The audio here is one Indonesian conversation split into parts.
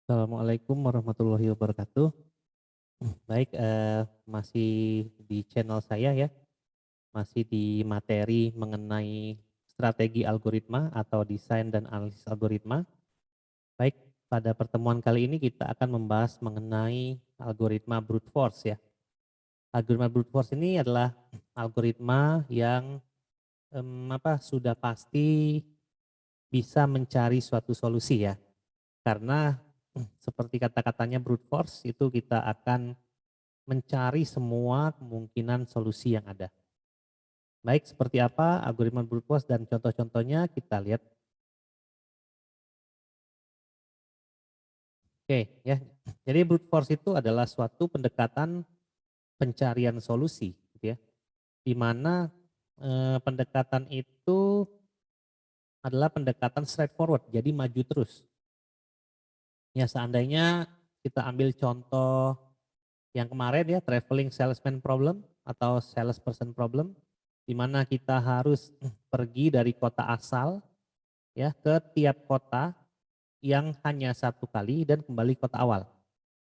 Assalamualaikum warahmatullahi wabarakatuh. Baik, masih di channel saya ya, masih di materi mengenai strategi algoritma atau desain dan analisis algoritma. Baik, pada pertemuan kali ini kita akan membahas mengenai algoritma brute force ya. Algoritma brute force ini adalah algoritma yang sudah pasti bisa mencari suatu solusi ya. Karena seperti kata-katanya brute force itu kita akan mencari semua kemungkinan solusi yang ada. Baik, seperti apa algoritma brute force dan contoh-contohnya kita lihat. Oke, ya. Jadi brute force itu adalah suatu pendekatan pencarian solusi, gitu ya. Di mana pendekatan itu adalah pendekatan straightforward, jadi maju terus. Ya, seandainya kita ambil contoh yang kemarin ya, traveling salesman problem atau salesperson problem, di mana kita harus pergi dari kota asal ya ke tiap kota yang hanya satu kali dan kembali kota awal.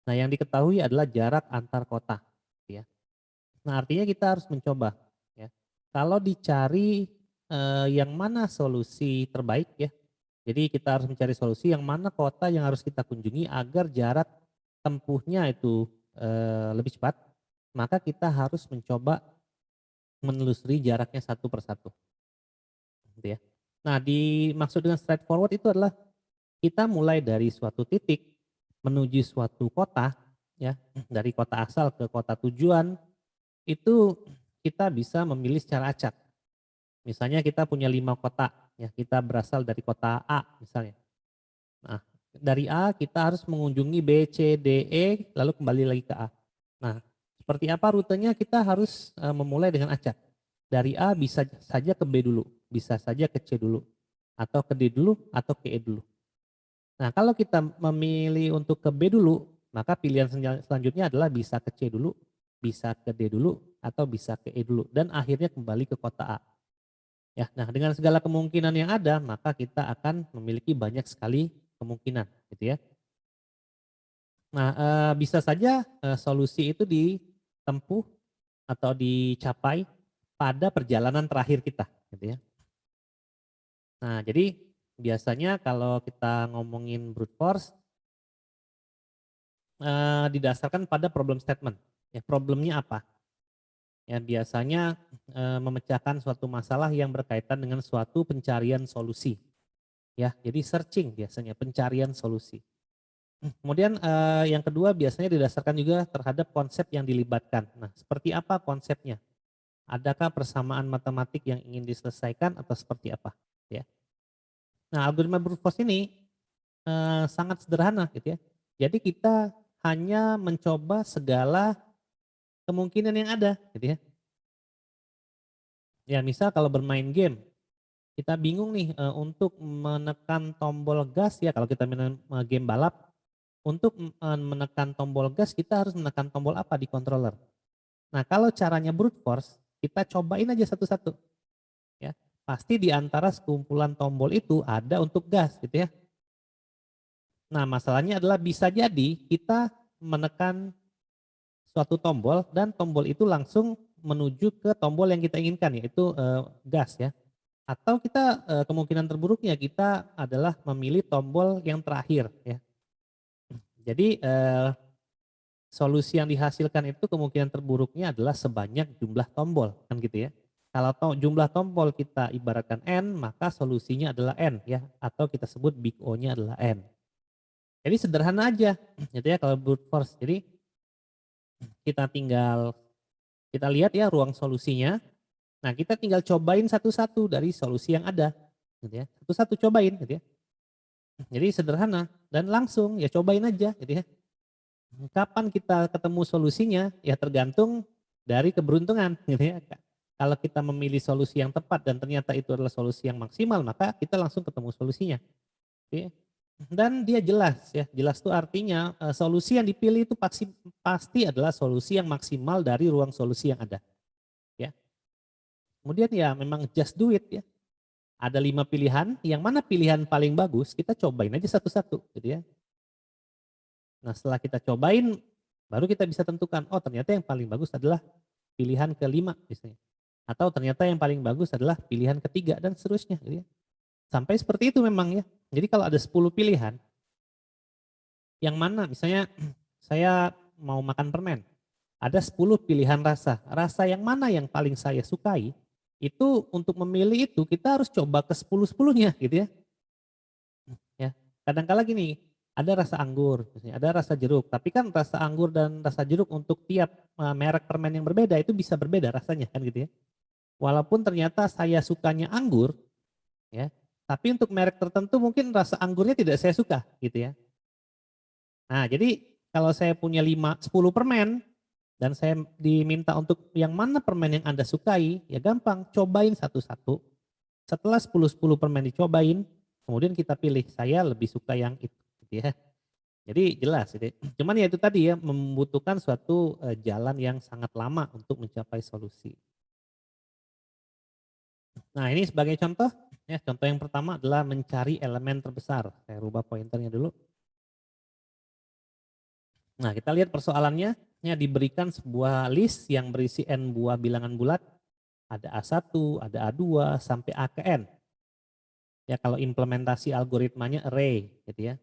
Nah, yang diketahui adalah jarak antar kota ya. Nah, artinya kita harus mencoba ya. Kalau dicari yang mana solusi terbaik ya. Jadi kita harus mencari solusi yang mana kota yang harus kita kunjungi agar jarak tempuhnya itu lebih cepat, maka kita harus mencoba menelusuri jaraknya satu persatu gitu ya. Nah, dimaksud dengan straightforward itu adalah kita mulai dari suatu titik menuju suatu kota ya, dari kota asal ke kota tujuan itu kita bisa memilih secara acak. Misalnya kita punya 5 kota ya, kita berasal dari kota A misalnya. Nah, dari A kita harus mengunjungi B, C, D, E lalu kembali lagi ke A. Nah, seperti apa rutenya kita harus memulai dengan acak. Dari A bisa saja ke B dulu, bisa saja ke C dulu, atau ke D dulu, atau ke E dulu. Nah, kalau kita memilih untuk ke B dulu, maka pilihan selanjutnya adalah bisa ke C dulu, bisa ke D dulu, atau bisa ke E dulu, dan akhirnya kembali ke kota A. Ya, nah dengan segala kemungkinan yang ada, maka kita akan memiliki banyak sekali kemungkinan, gitu ya. Nah, bisa saja solusi itu ditempuh atau dicapai pada perjalanan terakhir kita, gitu ya. Nah, jadi biasanya kalau kita ngomongin brute force, didasarkan pada problem statement. Ya, problemnya apa? Ya, biasanya memecahkan suatu masalah yang berkaitan dengan suatu pencarian solusi. Ya, jadi searching biasanya pencarian solusi. Kemudian yang kedua biasanya didasarkan juga terhadap konsep yang dilibatkan. Nah, seperti apa konsepnya? Adakah persamaan matematik yang ingin diselesaikan atau seperti apa? Ya. Nah, algoritma brute force ini sangat sederhana gitu ya. Jadi kita hanya mencoba segala kemungkinan yang ada gitu ya. Ya misal kalau bermain game, kita bingung nih untuk menekan tombol gas ya kalau kita main game balap, untuk menekan tombol gas kita harus menekan tombol apa di controller. Nah kalau caranya brute force, kita cobain aja satu-satu ya. Pasti di antara sekumpulan tombol itu ada untuk gas gitu ya. Nah masalahnya adalah bisa jadi kita menekan suatu tombol dan tombol itu langsung menuju ke tombol yang kita inginkan yaitu gas ya. Atau kita kemungkinan terburuknya kita adalah memilih tombol yang terakhir ya. Jadi solusi yang dihasilkan itu kemungkinan terburuknya adalah sebanyak jumlah tombol kan gitu ya. Kalau jumlah tombol kita ibaratkan n, maka solusinya adalah n ya, atau kita sebut big O-nya adalah n. Jadi sederhana aja gitu ya kalau brute force. Jadi kita tinggal kita lihat ya ruang solusinya. Nah, kita tinggal cobain satu-satu dari solusi yang ada gitu ya. Satu-satu cobain gitu ya. Jadi sederhana dan langsung ya cobain aja gitu ya. Kapan kita ketemu solusinya ya tergantung dari keberuntungan gitu ya. Kalau kita memilih solusi yang tepat dan ternyata itu adalah solusi yang maksimal maka kita langsung ketemu solusinya. Gitu ya. Dan dia jelas ya, jelas itu artinya solusi yang dipilih itu pasti adalah solusi yang maksimal dari ruang solusi yang ada. Ya. Kemudian ya memang just do it ya. Ada 5 pilihan, yang mana pilihan paling bagus kita cobain aja satu-satu gitu ya. Nah setelah kita cobain, baru kita bisa tentukan, oh ternyata yang paling bagus adalah pilihan kelima misalnya. Atau ternyata yang paling bagus adalah pilihan ketiga dan seterusnya gitu ya. Sampai seperti itu memang ya. Jadi kalau ada 10 pilihan, yang mana misalnya saya mau makan permen, ada 10 pilihan rasa. Rasa yang mana yang paling saya sukai, itu untuk memilih itu kita harus coba ke 10-10-nya gitu ya. Ya, kadang-kala gini, ada rasa anggur, misalnya, ada rasa jeruk, tapi kan rasa anggur dan rasa jeruk untuk tiap merek permen yang berbeda itu bisa berbeda rasanya kan gitu ya. Walaupun ternyata saya sukanya anggur, ya, tapi untuk merek tertentu mungkin rasa anggurnya tidak saya suka gitu ya. Nah, jadi kalau saya punya 10 permen dan saya diminta untuk yang mana permen yang Anda sukai, ya gampang, cobain satu-satu. Setelah 10 permen dicobain, kemudian kita pilih, saya lebih suka yang itu gitu ya. Jadi jelas gitu. Cuman ya itu tadi ya, membutuhkan suatu jalan yang sangat lama untuk mencapai solusi. Nah ini sebagai contoh, ya contoh yang pertama adalah mencari elemen terbesar. Saya rubah pointernya dulu. Nah kita lihat persoalannya, ya diberikan sebuah list yang berisi n buah bilangan bulat, ada A1, ada A2, sampai A ke N. Ya kalau implementasi algoritmanya array gitu ya.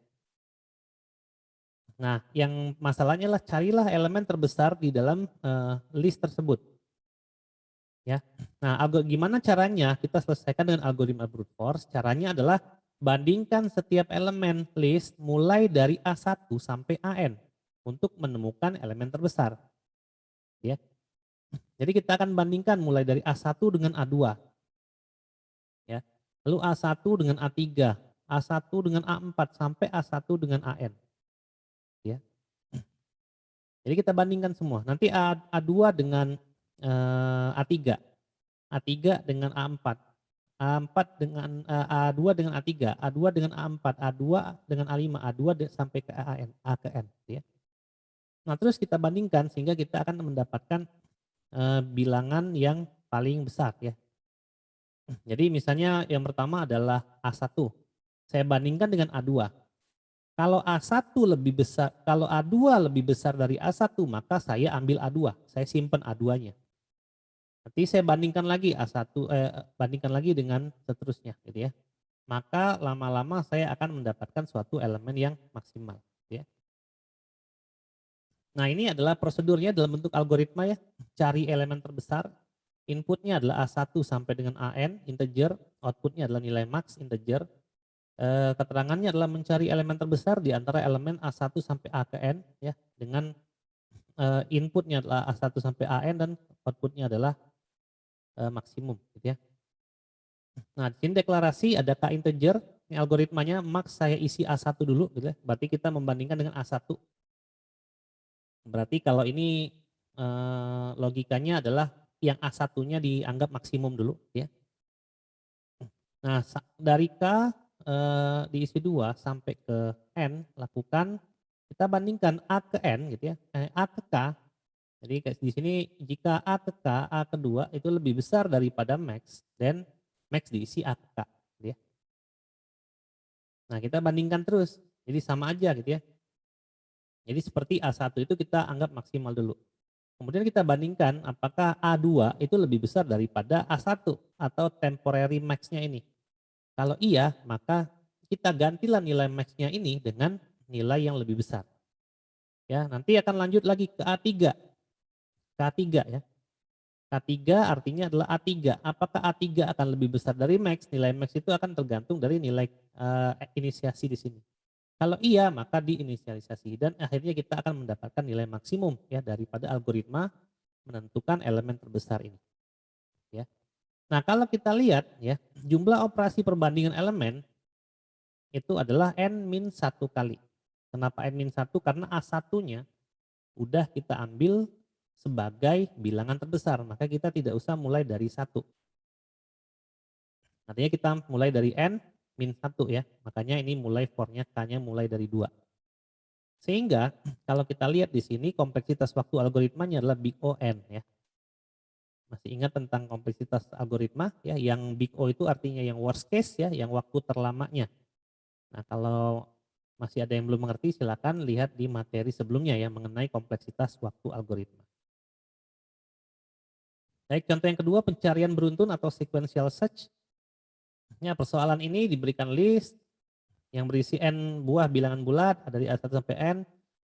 Nah, yang masalahnya lah carilah elemen terbesar di dalam list tersebut. Ya. Nah, gimana caranya kita selesaikan dengan algoritma brute force? Caranya adalah bandingkan setiap elemen list mulai dari A1 sampai AN untuk menemukan elemen terbesar. Ya. Jadi kita akan bandingkan mulai dari A1 dengan A2. Ya. Lalu A1 dengan A3, A1 dengan A4 sampai A1 dengan AN. Ya. Jadi kita bandingkan semua. Nanti A2 dengan A3, A3 dengan A4, A4 dengan A2 dengan A3, A2 dengan A4, A2 dengan A5, A2 sampai ke AN, A ke N. Ya. Nah terus kita bandingkan sehingga kita akan mendapatkan bilangan yang paling besar ya. Jadi misalnya yang pertama adalah A1. Saya bandingkan dengan A2. Kalau A1 lebih besar, kalau A2 lebih besar dari A1, maka saya ambil A2, saya simpan A2-nya. Nanti saya bandingkan lagi A1, bandingkan lagi dengan seterusnya gitu ya. Maka lama-lama saya akan mendapatkan suatu elemen yang maksimal ya. Nah ini adalah prosedurnya dalam bentuk algoritma ya. Cari elemen terbesar, inputnya adalah A1 sampai dengan AN, integer, outputnya adalah nilai max, integer. Keterangannya adalah mencari elemen terbesar di antara elemen A1 sampai A ke N ya, dengan inputnya adalah A1 sampai AN dan outputnya adalah maksimum gitu ya. Nah di sini deklarasi ada K integer, ini algoritmanya max saya isi A1 dulu gitu ya, berarti kita membandingkan dengan A1. Berarti kalau ini logikanya adalah yang A1-nya dianggap maksimum dulu ya. Nah dari K diisi 2 sampai ke N, lakukan kita bandingkan A ke N gitu ya, A ke K. Jadi di sini jika A ke K, A kedua itu lebih besar daripada max, dan max diisi A ke K gitu ya. Nah kita bandingkan terus, jadi sama aja gitu ya. Jadi seperti A1 itu kita anggap maksimal dulu. Kemudian kita bandingkan apakah A2 itu lebih besar daripada A1 atau temporary max-nya ini. Kalau iya, maka kita gantilah nilai max-nya ini dengan nilai yang lebih besar. Ya, nanti akan lanjut lagi ke A3. K3 ya. K3 artinya adalah A3. Apakah A3 akan lebih besar dari max? Nilai max itu akan tergantung dari nilai inisiasi di sini. Kalau iya, maka diinisialisasi dan akhirnya kita akan mendapatkan nilai maksimum ya daripada algoritma menentukan elemen terbesar ini. Ya. Nah, kalau kita lihat ya, jumlah operasi perbandingan elemen itu adalah n-1 kali. Kenapa n-1? Karena A1-nya udah kita ambil sebagai bilangan terbesar, maka kita tidak usah mulai dari 1. Artinya kita mulai dari n-1 ya, makanya ini mulai for-nya K-nya mulai dari 2. Sehingga kalau kita lihat di sini kompleksitas waktu algoritmanya adalah big O n ya. Masih ingat tentang kompleksitas algoritma ya, yang big O itu artinya yang worst case ya, yang waktu terlamanya. Nah, kalau masih ada yang belum mengerti, silakan lihat di materi sebelumnya ya mengenai kompleksitas waktu algoritma. Baik, contoh yang kedua pencarian beruntun atau sequential search. Ya, persoalan ini diberikan list yang berisi n buah bilangan bulat dari A1 sampai n.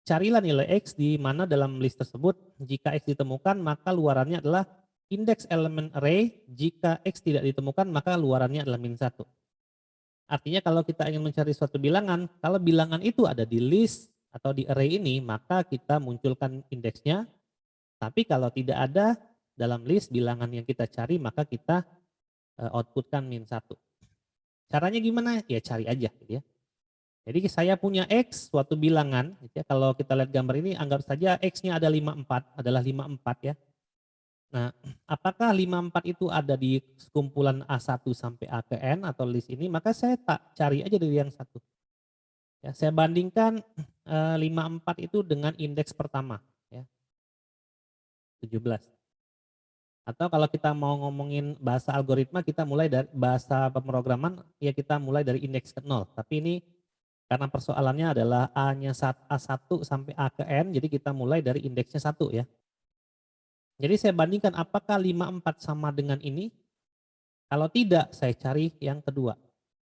Carilah nilai X di mana dalam list tersebut. Jika X ditemukan maka luarannya adalah indeks elemen array. Jika X tidak ditemukan maka luarannya adalah min 1. Artinya kalau kita ingin mencari suatu bilangan, kalau bilangan itu ada di list atau di array ini, maka kita munculkan indeksnya. Tapi kalau tidak ada dalam list bilangan yang kita cari, maka kita outputkan min 1. Caranya gimana? Ya cari aja gitu ya. Jadi saya punya X suatu bilangan, gitu ya. Kalau kita lihat gambar ini anggap saja X-nya ada 54, adalah 54 ya. Nah, apakah 54 itu ada di kumpulan A1 sampai A ke N atau list ini, maka saya tak cari aja dari yang satu. Ya, saya bandingkan 54 itu dengan indeks pertama, ya, 17. Atau kalau kita mau ngomongin bahasa algoritma, kita mulai dari bahasa pemrograman, ya kita mulai dari indeks ke 0. Tapi ini karena persoalannya adalah A-nya A1 sampai A ke N, jadi kita mulai dari indeksnya 1 ya. Jadi saya bandingkan apakah 54 sama dengan ini. Kalau tidak, saya cari yang kedua.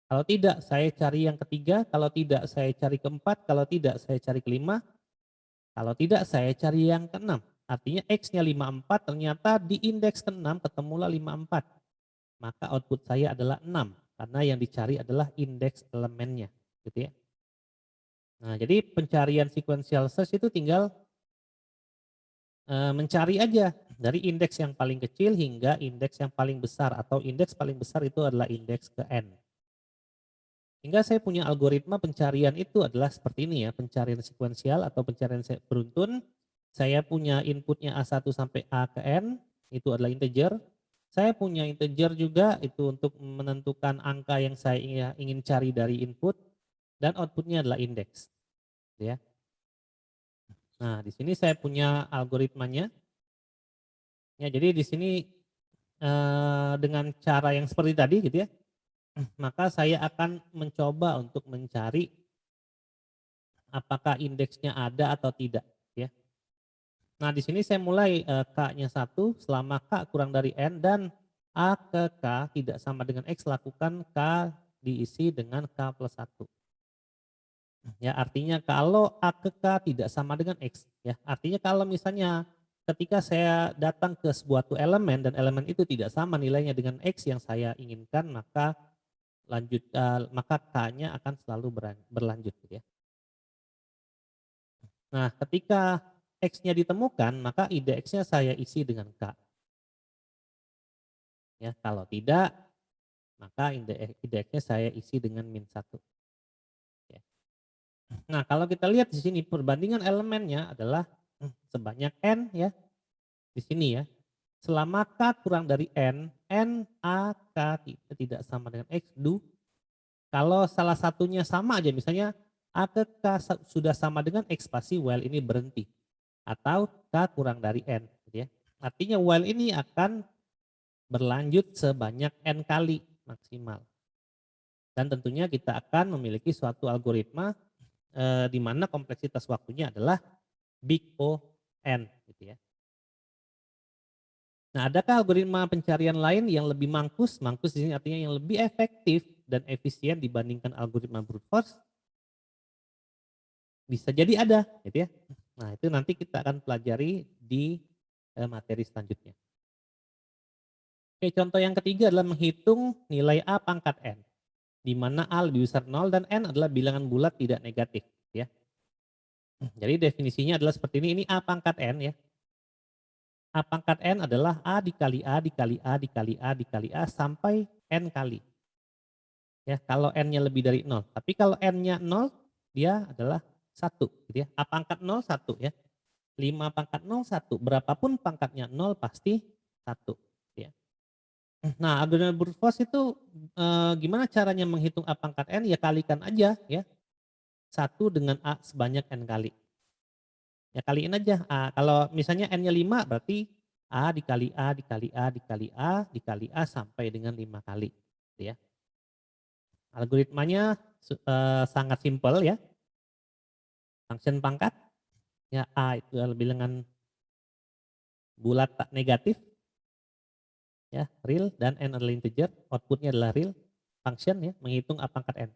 Kalau tidak, saya cari yang ketiga. Kalau tidak, saya cari keempat. Kalau tidak, saya cari kelima. Kalau tidak, saya cari yang keenam. Artinya X-nya 54, ternyata di indeks ke-6 ketemulah 54. Maka output saya adalah 6. Karena yang dicari adalah indeks elemennya. Gitu ya. Nah, jadi pencarian sequential search itu tinggal mencari aja dari indeks yang paling kecil hingga indeks yang paling besar, atau indeks paling besar itu adalah indeks ke N. Hingga saya punya algoritma pencarian itu adalah seperti ini ya, pencarian sekuensial atau pencarian beruntun. Saya punya inputnya A1 sampai A ke N, itu adalah integer. Saya punya integer juga itu untuk menentukan angka yang saya ingin cari dari input, dan outputnya adalah indeks. Ya. Nah, di sini saya punya algoritmanya. Ya, jadi di sini dengan cara yang seperti tadi gitu ya, maka saya akan mencoba untuk mencari apakah indeksnya ada atau tidak ya. Nah, di sini saya mulai K-nya 1, selama K kurang dari N dan A ke K tidak sama dengan X, lakukan K diisi dengan K plus 1. Ya, artinya kalau A ke K tidak sama dengan X ya. Artinya kalau misalnya ketika saya datang ke sebuah elemen dan elemen itu tidak sama nilainya dengan X yang saya inginkan, maka maka K-nya akan selalu berlanjut gitu ya. Nah, ketika X-nya ditemukan, maka ide X-nya saya isi dengan K. Ya, kalau tidak, maka ide X-nya saya isi dengan min 1. Ya. Nah, kalau kita lihat di sini perbandingan elemennya adalah sebanyak N ya, di sini ya. Selama K kurang dari N, N, A, K tidak sama dengan X, kalau salah satunya sama aja, misalnya A ke K sudah sama dengan X, pasti while ini berhenti. Atau K kurang dari N. Gitu ya. Artinya while ini akan berlanjut sebanyak N kali maksimal. Dan tentunya kita akan memiliki suatu algoritma di mana kompleksitas waktunya adalah big O N. Gitu ya. Nah, adakah algoritma pencarian lain yang lebih mangkus? Mangkus di sini artinya yang lebih efektif dan efisien dibandingkan algoritma brute force? Bisa jadi ada, gitu ya. Nah, itu nanti kita akan pelajari di materi selanjutnya. Oke, contoh yang ketiga adalah menghitung nilai A pangkat N, di mana A lebih besar 0 dan N adalah bilangan bulat tidak negatif. Ya. Jadi definisinya adalah seperti ini A pangkat N ya. A pangkat N adalah A dikali A dikali A dikali A dikali A sampai N kali. Ya, kalau N-nya lebih dari 0. Tapi kalau N-nya 0, dia adalah 1. Gitu ya. A pangkat 0, 1 ya. 5 pangkat 0, 1. Berapapun pangkatnya 0 pasti 1. Ya. Nah, algoritma brute force itu gimana caranya menghitung A pangkat N? Ya kalikan aja ya. 1 dengan A sebanyak N kali. Ya kaliin aja. Kalau misalnya N-nya 5 berarti A dikali A dikali A dikali A dikali A sampai dengan 5 kali. Gitu ya. Algoritmanya sangat simpel ya. function pangkat, ya A itu adalah bilangan bulat tak negatif, ya real, dan n adalah integer, outputnya adalah real, function ya menghitung A pangkat n.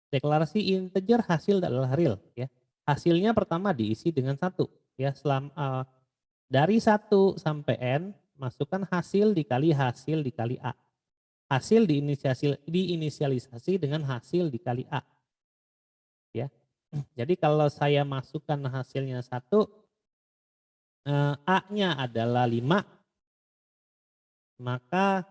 Deklarasi integer hasil adalah real, ya. Hasilnya pertama diisi dengan 1, ya dari 1 sampai n masukkan hasil dikali A. Hasil diinisialisasi dengan hasil dikali A. Ya. Jadi kalau saya masukkan hasilnya 1, A-nya adalah 5, maka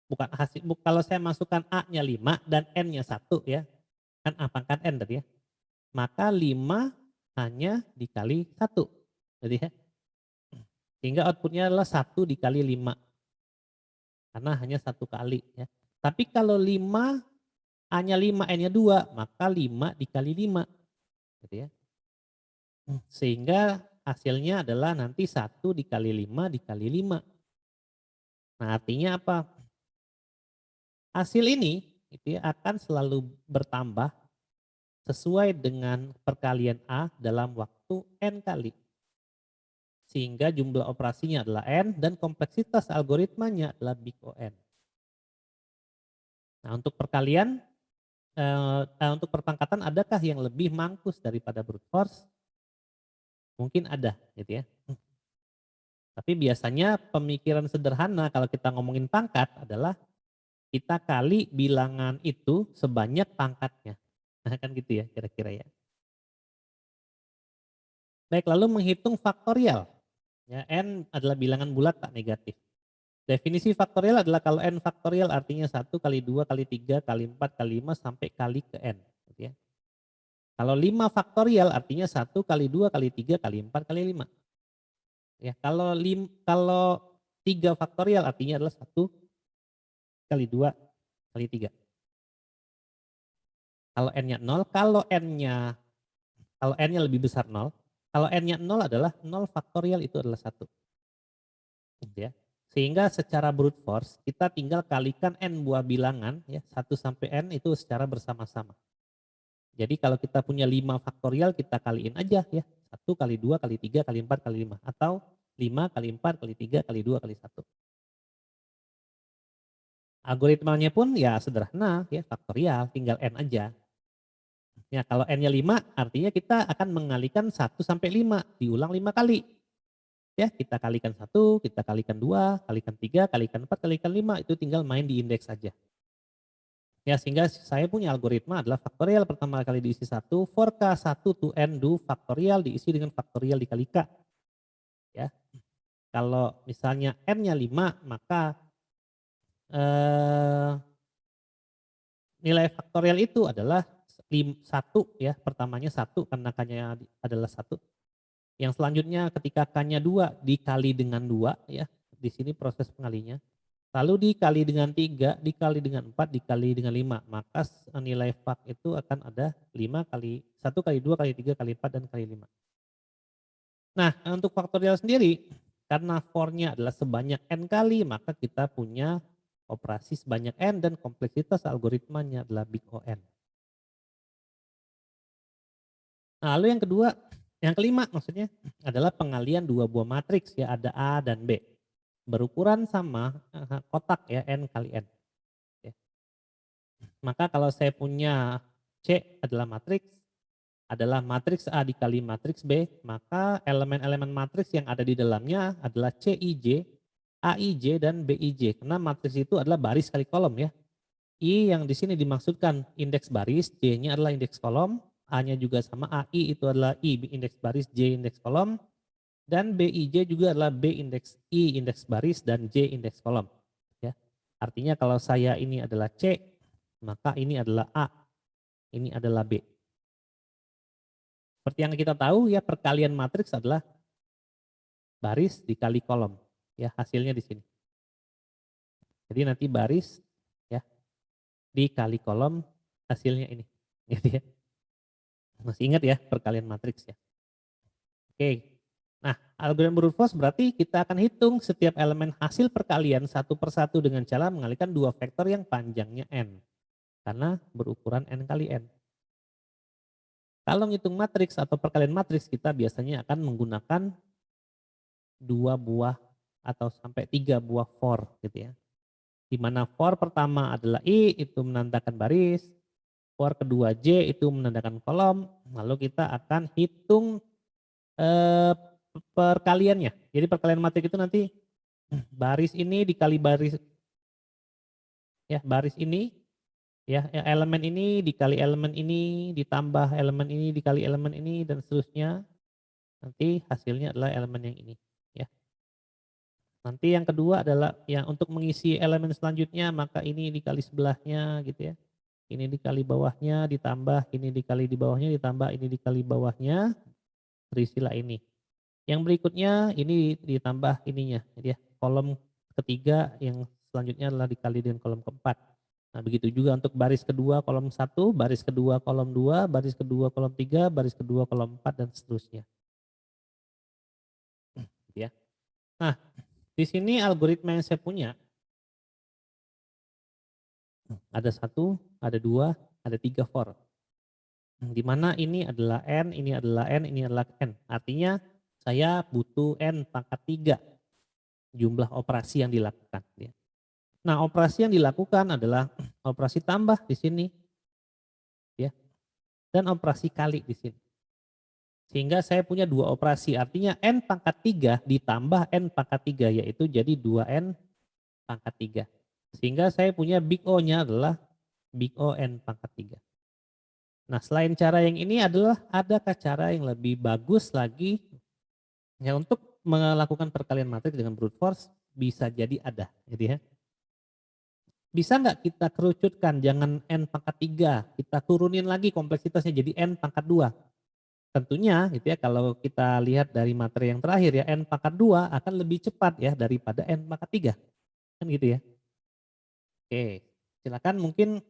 bukan hasil, kalau saya masukkan A-nya 5 dan N-nya 1 ya, kan A pangkat N tadi ya, maka 5 hanya dikali 1. Jadi ya, sehingga outputnya adalah 1 dikali 5. Karena hanya 1 kali ya. Tapi kalau 5, A-nya 5, N-nya 2, maka 5 dikali 5. Gitu ya. Sehingga hasilnya adalah nanti 1 dikali 5 dikali 5. Nah artinya apa? Hasil ini itu ya, akan selalu bertambah sesuai dengan perkalian A dalam waktu N kali. Sehingga jumlah operasinya adalah N dan kompleksitas algoritmanya adalah big O N. Nah untuk perkalian, untuk perpangkatan adakah yang lebih mangkus daripada brute force? Mungkin ada gitu ya. Tapi biasanya pemikiran sederhana kalau kita ngomongin pangkat adalah kita kali bilangan itu sebanyak pangkatnya. Nah kan gitu ya kira-kira ya. Baik, lalu menghitung faktorial. Ya, n adalah bilangan bulat tak negatif. Definisi faktorial adalah kalau n faktorial artinya 1 kali 2 kali 3 kali 4 kali 5 sampai kali ke n. Gitu ya. Kalau 5 faktorial artinya 1 kali 2 kali 3 kali 4 kali 5. Ya, kalau 3 faktorial artinya adalah 1 kali 2 kali 3. Kalau n-nya 0, kalau n-nya lebih besar 0, kalau n-nya 0 adalah 0 faktorial itu adalah 1. Gitu ya. Sehingga secara brute force kita tinggal kalikan n buah bilangan ya 1 sampai n itu secara bersama-sama. Jadi kalau kita punya 5 faktorial kita kaliin aja ya. 1 kali 2 kali 3 kali 4 kali 5 atau 5 kali 4 kali 3 kali 2 kali 1. Algoritmanya pun ya sederhana ya faktorial tinggal n aja. Ya kalau n-nya 5 artinya kita akan mengalihkan 1 sampai 5 diulang 5 kali. Ya, kita kalikan 1, kita kalikan 2, kalikan 3, kalikan 4, kalikan 5, itu tinggal main di indeks saja. Ya, sehingga saya punya algoritma adalah faktorial pertama kali diisi 1, for K1 to N do faktorial diisi dengan faktorial dikali K. Ya. Kalau misalnya N-nya 5, maka nilai faktorial itu adalah 1 ya, pertamanya 1 karena K-nya adalah 1. Yang selanjutnya ketika K-nya 2 dikali dengan 2 ya. Di sini proses pengalinya. Lalu dikali dengan 3, dikali dengan 4, dikali dengan 5. Maka nilai fak itu akan ada 5 kali 1 kali 2 kali 3 kali 4 dan kali 5. Nah, untuk faktorial sendiri karena for-nya adalah sebanyak n kali, maka kita punya operasi sebanyak n dan kompleksitas algoritmanya adalah big O n. Nah, lalu yang kelima maksudnya adalah pengalian dua buah matriks ya ada A dan B. Berukuran sama kotak ya n kali n. Ya. Maka kalau saya punya C adalah matriks A dikali matriks B, maka elemen-elemen matriks yang ada di dalamnya adalah CIJ, AIJ dan BIJ. Karena matriks itu adalah baris kali kolom ya. I yang di sini dimaksudkan indeks baris, J-nya adalah indeks kolom, A-nya juga sama, AI itu adalah I indeks baris, J indeks kolom, dan BIJ juga adalah B indeks I indeks baris dan J indeks kolom. Ya. Artinya kalau saya ini adalah C, maka ini adalah A, ini adalah B. Seperti yang kita tahu ya perkalian matriks adalah baris dikali kolom. Ya hasilnya di sini. Jadi nanti baris ya dikali kolom hasilnya ini. Gitu ya. Masih ingat ya perkalian matriks ya. Oke. Nah, algoritma brute force berarti kita akan hitung setiap elemen hasil perkalian satu persatu dengan cara mengalihkan dua vektor yang panjangnya n. Karena berukuran n kali n. Kalau ngitung matriks atau perkalian matriks kita biasanya akan menggunakan 2 buah atau sampai 3 buah for gitu ya. Di mana for pertama adalah I itu menandakan baris, for kedua J itu menandakan kolom, lalu kita akan hitung eh, perkaliannya. Jadi perkalian matriks itu nanti baris ini dikali baris ya, baris ini ya, elemen ini dikali elemen ini ditambah elemen ini dikali elemen ini dan seterusnya. Nanti hasilnya adalah elemen yang ini ya. Nanti yang kedua adalah yang untuk mengisi elemen selanjutnya maka ini dikali sebelahnya gitu ya. Ini dikali bawahnya ditambah ini dikali di bawahnya ditambah ini dikali bawahnya terisilah ini. Yang berikutnya ini ditambah ininya jadi ya, kolom ketiga yang selanjutnya adalah dikali dengan kolom keempat. Nah, begitu juga untuk baris kedua kolom 1, baris kedua kolom 2, baris kedua kolom 3, baris kedua kolom 4 dan seterusnya. Gitu ya. Nah, di sini algoritma yang saya punya ada 1, ada 2, ada 3 for. Di mana ini adalah N, ini adalah N, ini adalah N. Artinya saya butuh N pangkat 3 jumlah operasi yang dilakukan. Nah, operasi yang dilakukan adalah operasi tambah di sini ya, dan operasi kali di sini. Sehingga saya punya 2 operasi, artinya N pangkat 3 ditambah N pangkat 3 yaitu jadi 2N pangkat 3. Sehingga saya punya big O-nya adalah big O N pangkat 3. Nah, selain cara yang ini adalah adakah cara yang lebih bagus lagi ya untuk melakukan perkalian matriks dengan brute force? Bisa jadi ada gitu ya. Bisa nggak kita kerucutkan jangan N pangkat 3, kita turunin lagi kompleksitasnya jadi N pangkat 2. Tentunya gitu ya kalau kita lihat dari materi yang terakhir ya N pangkat 2 akan lebih cepat ya daripada N pangkat 3. Kan gitu ya. Oke, silakan mungkin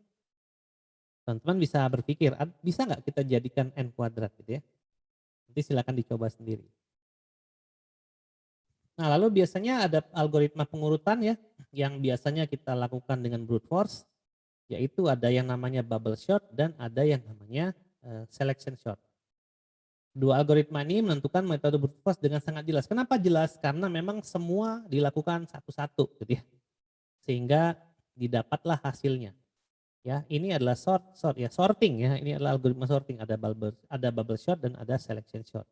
teman-teman bisa berpikir, bisa nggak kita jadikan N kuadrat gitu ya. Nanti silakan dicoba sendiri. Nah lalu biasanya ada algoritma pengurutan ya, yang biasanya kita lakukan dengan brute force, yaitu ada yang namanya bubble sort dan ada yang namanya selection sort. Dua algoritma ini menentukan metode brute force dengan sangat jelas. Kenapa jelas? Karena memang semua dilakukan satu-satu gitu ya. Sehingga didapatlah hasilnya. Ya, ini adalah sort ya, sorting ya. Ini adalah algoritma sorting, ada bubble sort dan ada selection sort.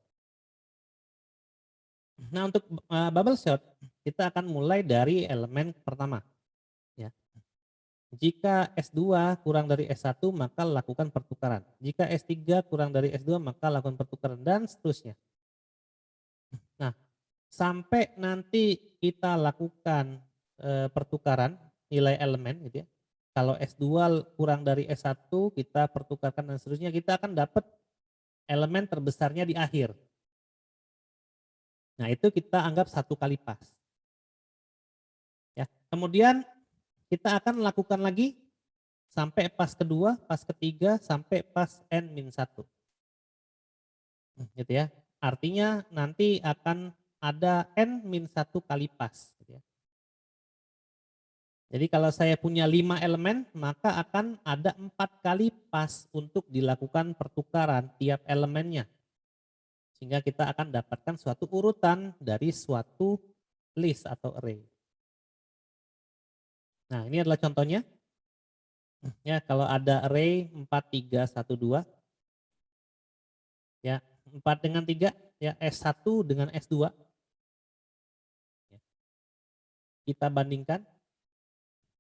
Nah, untuk bubble sort kita akan mulai dari elemen pertama ya. Jika S2 kurang dari S1 maka lakukan pertukaran. Jika S3 kurang dari S2 maka lakukan pertukaran dan seterusnya. Nah, sampai nanti kita lakukan pertukaran nilai elemen gitu ya. Kalau S2 kurang dari S1 kita pertukarkan dan seterusnya kita akan dapat elemen terbesarnya di akhir. Nah, itu kita anggap 1 kali pas. Ya. Kemudian kita akan lakukan lagi sampai pas kedua, pas ketiga, sampai pas N-1. Gitu ya. Artinya nanti akan ada N-1 kali pas. Gitu ya. Jadi kalau saya punya 5 elemen, maka akan ada 4 kali pas untuk dilakukan pertukaran tiap elemennya. Sehingga kita akan dapatkan suatu urutan dari suatu list atau array. Nah ini adalah contohnya. Ya kalau ada array 4, 3, 1, 2. Ya 4 dengan 3, ya S1 dengan S2. Kita bandingkan.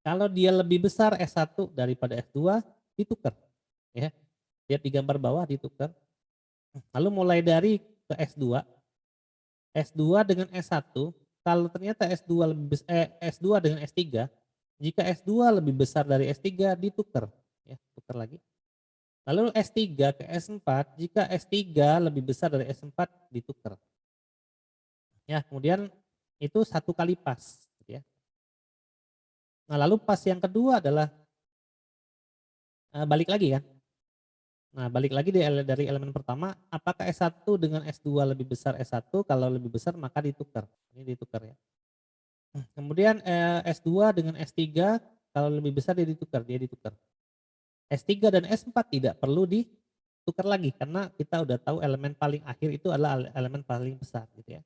Kalau dia lebih besar S1 daripada S2, ditukar. Ya, lihat di gambar bawah ditukar. Lalu mulai dari ke S2, S2 dengan S1, kalau ternyata S2 lebih S2 dengan S3, jika S2 lebih besar dari S3 ditukar, ya, tukar lagi. Lalu S3 ke S4, jika S3 lebih besar dari S4 ditukar. Ya, kemudian itu 1 kali pas, gitu ya. Nah, lalu pas yang kedua adalah balik lagi kan. Nah, balik lagi dari elemen pertama, apakah S1 dengan S2 lebih besar S1? Kalau lebih besar maka ditukar. Ini ditukar ya. Kemudian S2 dengan S3 kalau lebih besar dia ditukar. S3 dan S4 tidak perlu tukar lagi karena kita udah tahu elemen paling akhir itu adalah elemen paling besar gitu ya.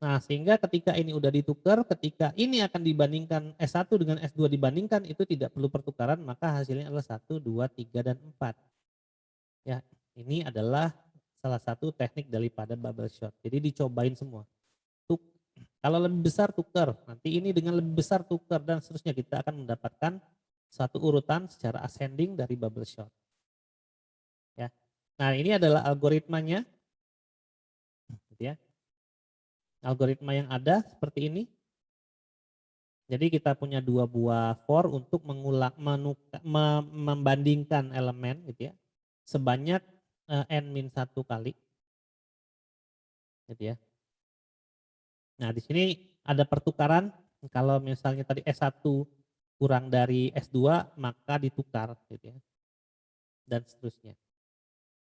Nah, sehingga ketika ini udah ditukar, ketika ini akan dibandingkan S1 dengan S2 dibandingkan itu tidak perlu pertukaran, maka hasilnya adalah 1, 2, 3 dan 4. Ya, ini adalah salah satu teknik daripada bubble shot. Jadi dicobain semua. Tuk, kalau lebih besar tukar, nanti ini dengan lebih besar tukar dan seterusnya kita akan mendapatkan satu urutan secara ascending dari bubble shot. Ya. Nah, ini adalah algoritmanya gitu ya. Algoritma yang ada seperti ini. Jadi kita punya dua buah for untuk membandingkan elemen gitu ya. Sebanyak n-1 kali gitu ya. Nah, di sini ada pertukaran kalau misalnya tadi S1 kurang dari S2 maka ditukar gitu ya. Dan seterusnya.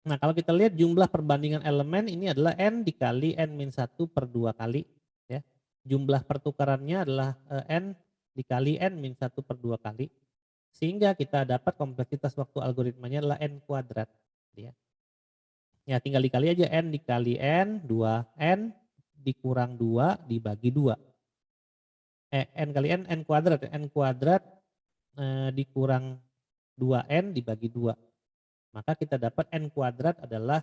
Nah, kalau kita lihat jumlah perbandingan elemen ini adalah n dikali n-1 per 2 kali ya. Jumlah pertukarannya adalah n dikali n-1 per 2 kali. Sehingga kita dapat kompleksitas waktu algoritmanya adalah n kuadrat. Ya. Ya tinggal dikali aja n dikali n, 2n dikurang 2 dibagi 2. N kali n kuadrat. N kuadrat dikurang 2n dibagi 2. Maka kita dapat n kuadrat adalah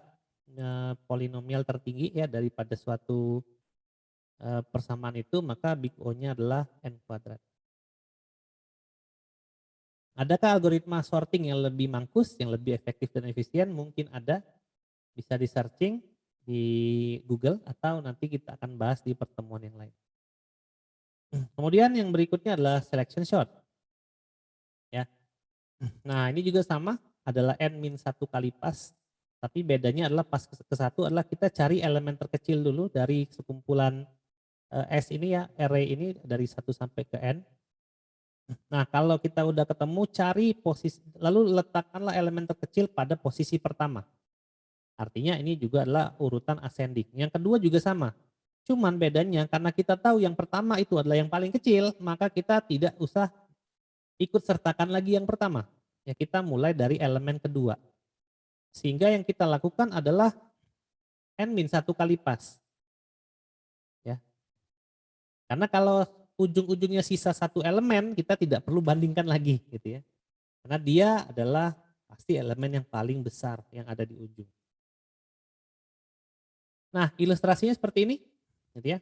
polinomial tertinggi ya daripada suatu persamaan itu, maka big O-nya adalah n kuadrat. Adakah algoritma sorting yang lebih mangkus, yang lebih efektif dan efisien? Mungkin ada, bisa di searching di Google atau nanti kita akan bahas di pertemuan yang lain. Kemudian yang berikutnya adalah selection shot. Ya. Nah ini juga sama, adalah n-1 kali pas, tapi bedanya adalah pas ke satu adalah kita cari elemen terkecil dulu dari sekumpulan S ini ya, array ini dari 1 sampai ke n. Nah, kalau kita udah ketemu, cari posisi, lalu letakkanlah elemen terkecil pada posisi pertama. Artinya ini juga adalah urutan ascending. Yang kedua juga sama. Cuman bedanya karena kita tahu yang pertama itu adalah yang paling kecil, maka kita tidak usah ikut sertakan lagi yang pertama. Ya kita mulai dari elemen kedua. Sehingga yang kita lakukan adalah n-1 kali pas. Ya. Karena kalau ujung-ujungnya sisa satu elemen, kita tidak perlu bandingkan lagi gitu ya. Karena dia adalah pasti elemen yang paling besar yang ada di ujung. Nah, ilustrasinya seperti ini, gitu ya.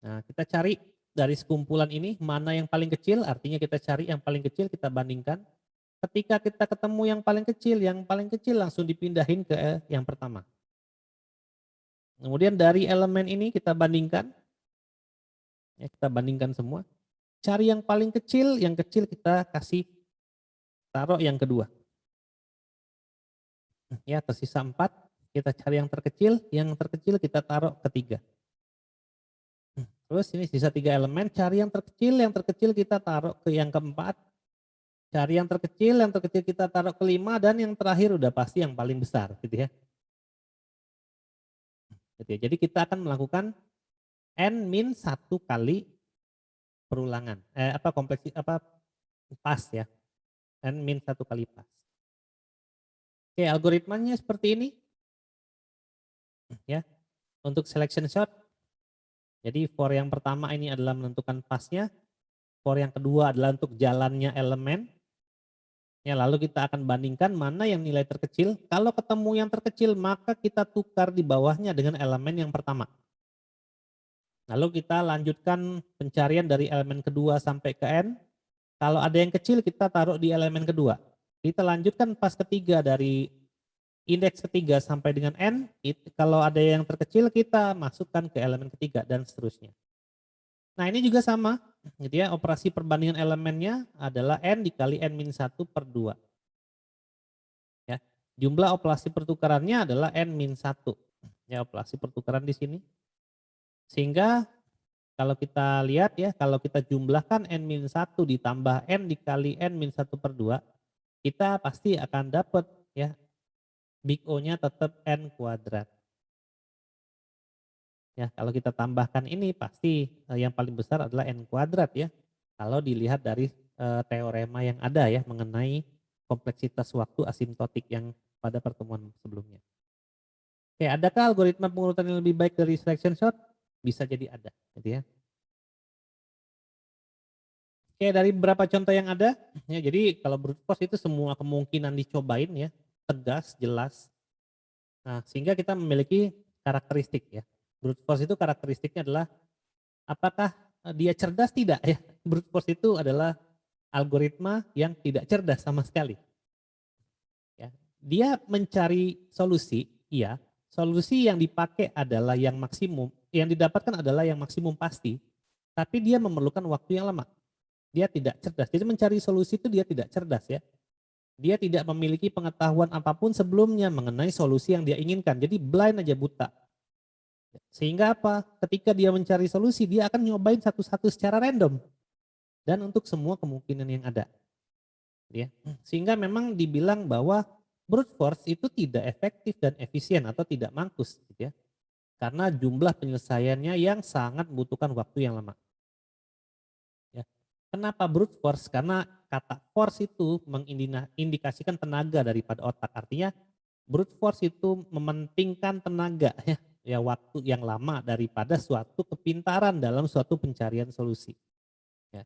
Nah, kita cari dari sekumpulan ini mana yang paling kecil, artinya kita cari yang paling kecil, kita bandingkan. Ketika kita ketemu yang paling kecil langsung dipindahin ke yang pertama. Kemudian dari elemen ini kita bandingkan, ya, kita bandingkan semua. Cari yang paling kecil, yang kecil kita kasih taruh yang kedua. Ya, tersisa 4, kita cari yang terkecil kita taruh ketiga. Terus ini sisa 3 elemen, cari yang terkecil kita taruh ke yang keempat. Cari yang terkecil kita taruh ke 5 dan yang terakhir udah pasti yang paling besar gitu ya. Gitu ya. Jadi kita akan melakukan n-1 kali perulangan. Pas ya. N-1 kali pas. Oke, algoritmanya seperti ini. Ya. Untuk selection shot. Jadi for yang pertama ini adalah menentukan pasnya. For yang kedua adalah untuk jalannya elemen. Ya, lalu kita akan bandingkan mana yang nilai terkecil. Kalau ketemu yang terkecil, maka kita tukar di bawahnya dengan elemen yang pertama. Lalu kita lanjutkan pencarian dari elemen kedua sampai ke n. Kalau ada yang kecil, kita taruh di elemen kedua. Kita lanjutkan pas ketiga dari indeks ketiga sampai dengan n. Kalau ada yang terkecil, kita masukkan ke elemen ketiga dan seterusnya. Nah ini juga sama, gitu ya. Operasi perbandingan elemennya adalah n dikali n-1 per 2. Ya. Jumlah operasi pertukarannya adalah n-1. Ya, operasi pertukaran di sini. Sehingga kalau kita lihat ya, kalau kita jumlahkan n-1 ditambah n dikali n-1 per 2, kita pasti akan dapat ya, big O-nya tetap n kuadrat. Ya, kalau kita tambahkan ini pasti yang paling besar adalah n kuadrat ya. Kalau dilihat dari teorema yang ada ya mengenai kompleksitas waktu asimptotik yang pada pertemuan sebelumnya. Oke, adakah algoritma pengurutan yang lebih baik dari selection sort? Bisa jadi ada, gitu ya. Oke, dari beberapa contoh yang ada, ya jadi kalau brute force itu semua kemungkinan dicobain ya, tegas, jelas. Nah, sehingga kita memiliki karakteristik ya. Brute force itu karakteristiknya adalah apakah dia cerdas tidak ya. Brute force itu adalah algoritma yang tidak cerdas sama sekali. Ya. Dia mencari solusi, iya. Solusi yang dipakai adalah yang maksimum, yang didapatkan adalah yang maksimum pasti, tapi dia memerlukan waktu yang lama. Dia tidak cerdas. Jadi mencari solusi itu dia tidak cerdas ya. Dia tidak memiliki pengetahuan apapun sebelumnya mengenai solusi yang dia inginkan. Jadi blind aja, buta. Sehingga apa? Ketika dia mencari solusi, dia akan nyobain satu-satu secara random. Dan untuk semua kemungkinan yang ada. Ya. Sehingga memang dibilang bahwa brute force itu tidak efektif dan efisien atau tidak mankus. Gitu ya. Karena jumlah penyelesaiannya yang sangat membutuhkan waktu yang lama. Ya. Kenapa brute force? Karena kata force itu mengindikasikan tenaga daripada otak. Artinya brute force itu mementingkan tenaga ya waktu yang lama daripada suatu kepintaran dalam suatu pencarian solusi. Ya.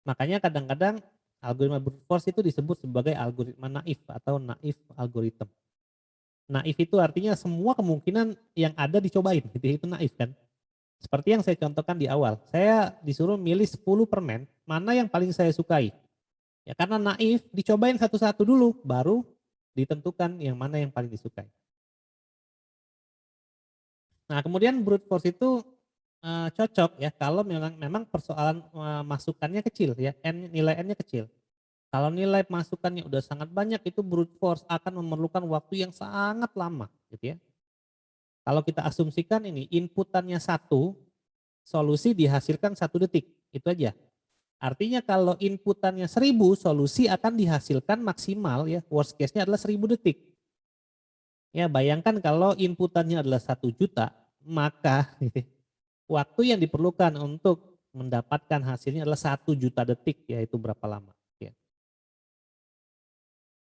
Makanya kadang-kadang algoritma brute force itu disebut sebagai algoritma naif atau naif algorithm. Naif itu artinya semua kemungkinan yang ada dicobain, gitu itu naif kan. Seperti yang saya contohkan di awal, saya disuruh milih 10 permen, mana yang paling saya sukai. Ya karena naif, dicobain satu-satu dulu, baru ditentukan yang mana yang paling disukai. Nah kemudian brute force itu cocok ya kalau memang persoalan masukannya kecil ya, nilai n-nya kecil. Kalau nilai masukannya udah sangat banyak itu brute force akan memerlukan waktu yang sangat lama gitu ya. Kalau kita asumsikan ini inputannya 1, solusi dihasilkan 1 detik, itu aja. Artinya kalau inputannya 1000, solusi akan dihasilkan maksimal ya, worst case-nya adalah 1000 detik. Ya bayangkan kalau inputannya adalah 1 juta, maka waktu yang diperlukan untuk mendapatkan hasilnya adalah 1 juta detik, yaitu berapa lama. Ya.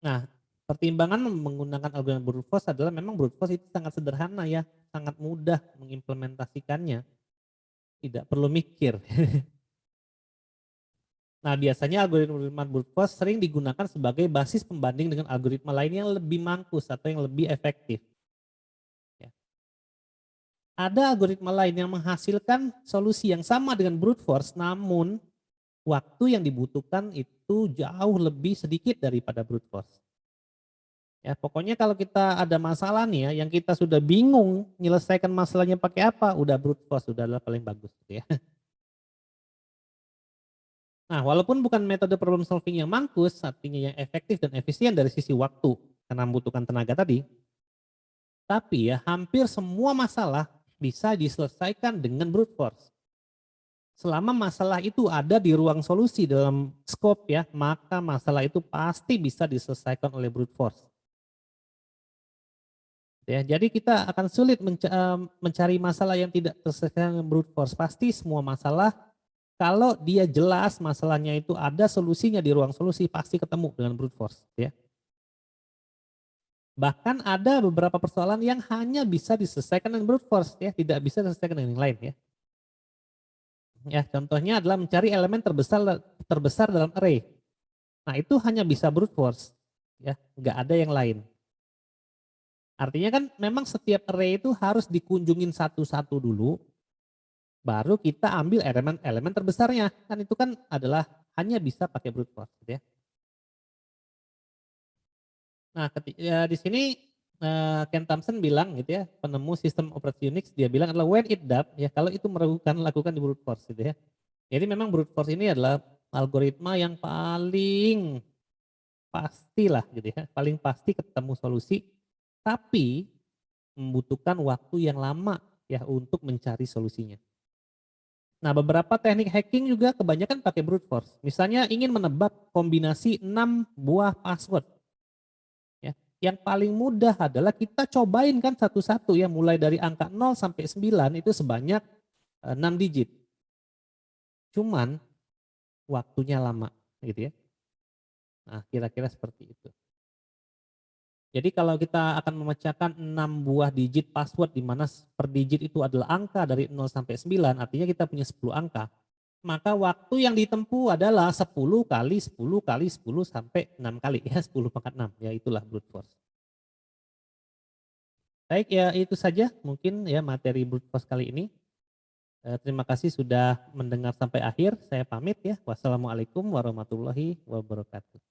Nah, pertimbangan menggunakan algoritma brute force adalah memang brute force itu sangat sederhana ya, sangat mudah mengimplementasikannya, tidak perlu mikir. Nah, biasanya algoritma brute force sering digunakan sebagai basis pembanding dengan algoritma lain yang lebih mankus atau yang lebih efektif. Ya. Ada algoritma lain yang menghasilkan solusi yang sama dengan brute force, namun waktu yang dibutuhkan itu jauh lebih sedikit daripada brute force. Ya, pokoknya kalau kita ada masalah nih ya, yang kita sudah bingung menyelesaikan masalahnya pakai apa, udah brute force, udah adalah paling bagus gitu ya. Nah, walaupun bukan metode problem solving yang mankus, artinya yang efektif dan efisien dari sisi waktu karena membutuhkan tenaga tadi, tapi ya hampir semua masalah bisa diselesaikan dengan brute force. Selama masalah itu ada di ruang solusi dalam scope ya, maka masalah itu pasti bisa diselesaikan oleh brute force. Ya, jadi kita akan sulit mencari masalah yang tidak terselesaikan dengan brute force. Pasti semua masalah kalau dia jelas masalahnya itu ada solusinya di ruang solusi pasti ketemu dengan brute force ya. Bahkan ada beberapa persoalan yang hanya bisa diselesaikan dengan brute force ya, tidak bisa diselesaikan dengan yang lain ya. Ya, contohnya adalah mencari elemen terbesar dalam array. Nah, itu hanya bisa brute force ya, nggak ada yang lain. Artinya kan memang setiap array itu harus dikunjungin satu-satu dulu, baru kita ambil elemen terbesarnya. Kan itu kan adalah hanya bisa pakai brute force gitu ya. Nah, di sini Ken Thompson bilang gitu ya, penemu sistem operasi Unix, dia bilang adalah when it does ya, kalau itu meragukan lakukan di brute force gitu ya. Jadi memang brute force ini adalah algoritma yang paling pastilah gitu ya, paling pasti ketemu solusi, tapi membutuhkan waktu yang lama ya untuk mencari solusinya. Nah, beberapa teknik hacking juga kebanyakan pakai brute force. Misalnya ingin menebak kombinasi 6 buah password. Ya. Yang paling mudah adalah kita cobain kan satu-satu ya, mulai dari angka 0 sampai 9 itu sebanyak 6 digit. Cuman waktunya lama gitu ya. Nah, kira-kira seperti itu. Jadi kalau kita akan memecahkan 6 buah digit password di mana per digit itu adalah angka dari 0 sampai 9, artinya kita punya 10 angka. Maka waktu yang ditempuh adalah 10 kali 10 kali 10 sampai 6 kali ya, 10 pangkat 6 ya, itulah brute force. Baik ya, itu saja mungkin ya materi brute force kali ini. Terima kasih sudah mendengar sampai akhir. Saya pamit ya. Wassalamualaikum warahmatullahi wabarakatuh.